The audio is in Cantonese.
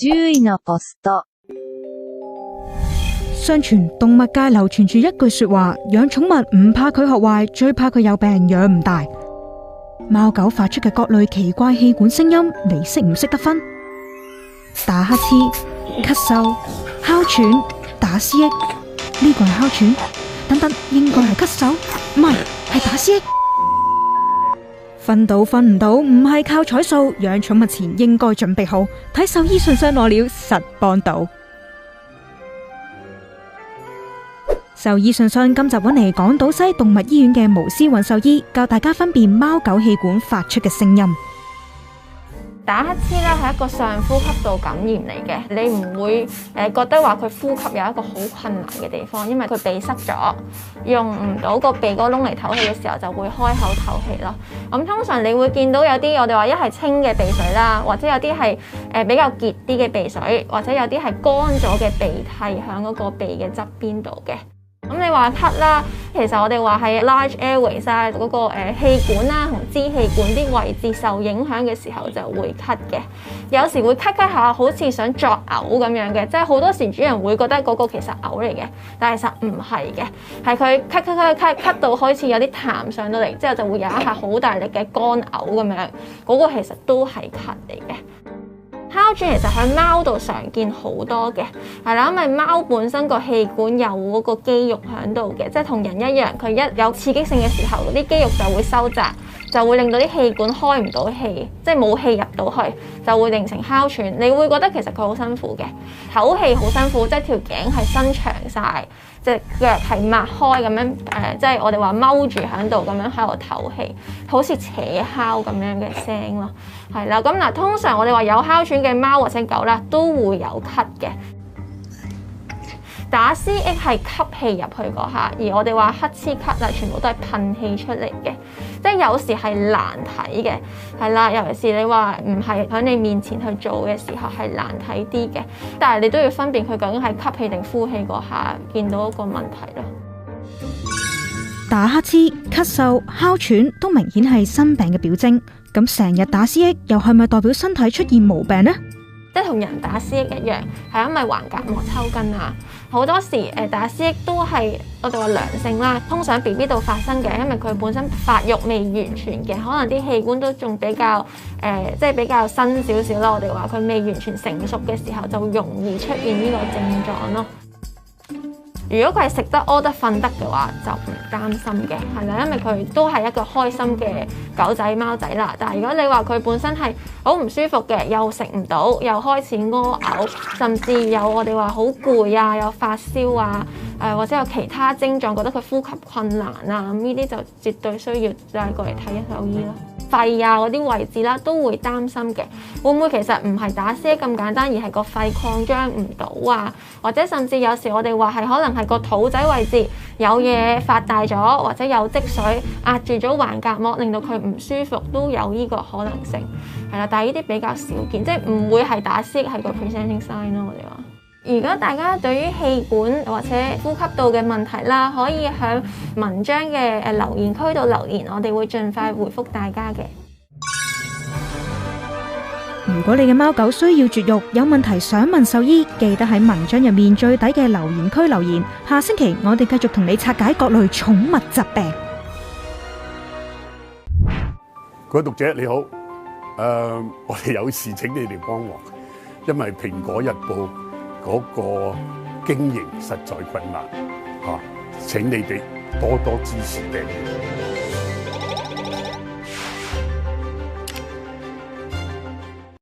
10位のポスト。相傳動物界流傳住一句說話：養寵物唔怕佢學壞，最怕佢有病養唔大。貓狗發出嘅各類奇怪氣管聲音，你識唔識得分？打乞嗤、咳嗽、哮喘、打思噎，呢個係哮喘，等等，應該係咳嗽，唔係，係打思噎。分到分唔到，唔係靠彩數，養寵物前應該準備好，睇獸醫信箱攞料，實幫到。獸醫信箱今集揾嚟港島西動物醫院嘅巫思韻獸醫，教大家分辨貓狗氣管發出嘅聲音。打乞嗤咧係一個上呼吸道感染嚟嘅，你唔會覺得話佢呼吸有一個好困難嘅地方，因為佢鼻塞咗，用唔到個鼻哥窿嚟唞氣嘅時候就會開口唞氣咯。咁通常你會見到有啲我哋話一係清嘅鼻水啦，或者有啲係比較結啲嘅鼻水，或者有啲係乾咗嘅鼻涕喺嗰個鼻嘅側邊度嘅。咁你話咳啦，其實我哋話係 large airways 啊，嗰個氣管啦同支氣管啲位置受影響嘅時候就會咳嘅。有時會咳下，好似想作嘔咁樣嘅，即係好多時主人會覺得嗰個其實嘔嚟嘅，但係實唔係嘅，係佢咳到開始有啲痰上到嚟，之後就會有一下好大力嘅乾嘔咁樣，嗰個其實都係咳嚟嘅。哮喘其實喺貓度常見好多嘅，係啦，因為貓本身個氣管有嗰個肌肉喺度嘅，即係同人一樣，佢一有刺激性嘅時候，啲肌肉就會收窄，就會令到啲氣管開唔到氣，即係冇氣入到去，就會形成哮喘。你會覺得其實佢好辛苦嘅，唞氣好辛苦，即係條頸係伸長晒，隻腳係擘開咁樣，即係我哋話踎住喺度咁樣喺度唞氣，好似扯哮咁樣嘅聲咯，係啦。咁嗱，通常我哋話有哮喘嘅貓或者狗啦，都會有咳嘅。打思噎係吸氣入去嗰下，而我哋話乞嗤咳啊，全部都係噴氣出嚟嘅，即係有時係難睇嘅，係啦，尤其是你話唔係喺你面前去做嘅時候係難睇啲嘅，但係你都要分辨佢究竟係吸氣定呼氣嗰下見到一個問題咯。打乞嗤、咳嗽、哮喘都明顯係新病嘅表徵，咁成日打思噎又係咪代表身體出現毛病呢？即係同人打思噎一樣，係因為橫膈膜抽筋啊。好多時打思噎都係我哋話良性啦，通常 BB 度發生嘅，因為佢本身發育未完全嘅，可能啲器官都仲比較即係比較新少少啦。我哋話佢未完全成熟嘅時候，就容易出現呢個症狀咯。如果佢係食得、屙得、瞓得嘅話，就唔擔心嘅，係啦，因為佢都係一個開心嘅狗仔、貓仔啦。但係如果你話佢本身係好唔舒服嘅，又食唔到，又開始屙嘔，甚至有我哋話好攰啊，有發燒啊，或者有其他症狀，覺得佢呼吸困難啊，咁呢啲就絕對需要帶過嚟睇一獸醫咯。肺啊嗰啲位置啦，都會擔心嘅，會唔會其實唔係打思噎咁簡單，而係個肺擴張唔到啊？或者甚至有時我哋話係可能係個肚仔位置有嘢發大咗，或者有積水壓住咗橫膈膜，令到佢唔舒服，都有呢個可能性，係啦。但係呢啲比較少見，即係唔會係打思噎係個 presenting sign 咯。我哋話，如果大家對於氣管或者呼吸道嘅問題啦，可以喺文章嘅留言區度留言，我哋會盡快回覆大家嘅。如果你嘅貓狗需要絕育，有問題想問獸醫，記得喺文章入面最底嘅留言區留言。下星期我哋繼續同你拆解各類寵物疾病。各位讀者你好，我哋有事請你哋幫忙，因為蘋果日報嗰個經營實在困難，請你哋多多支持訂閱。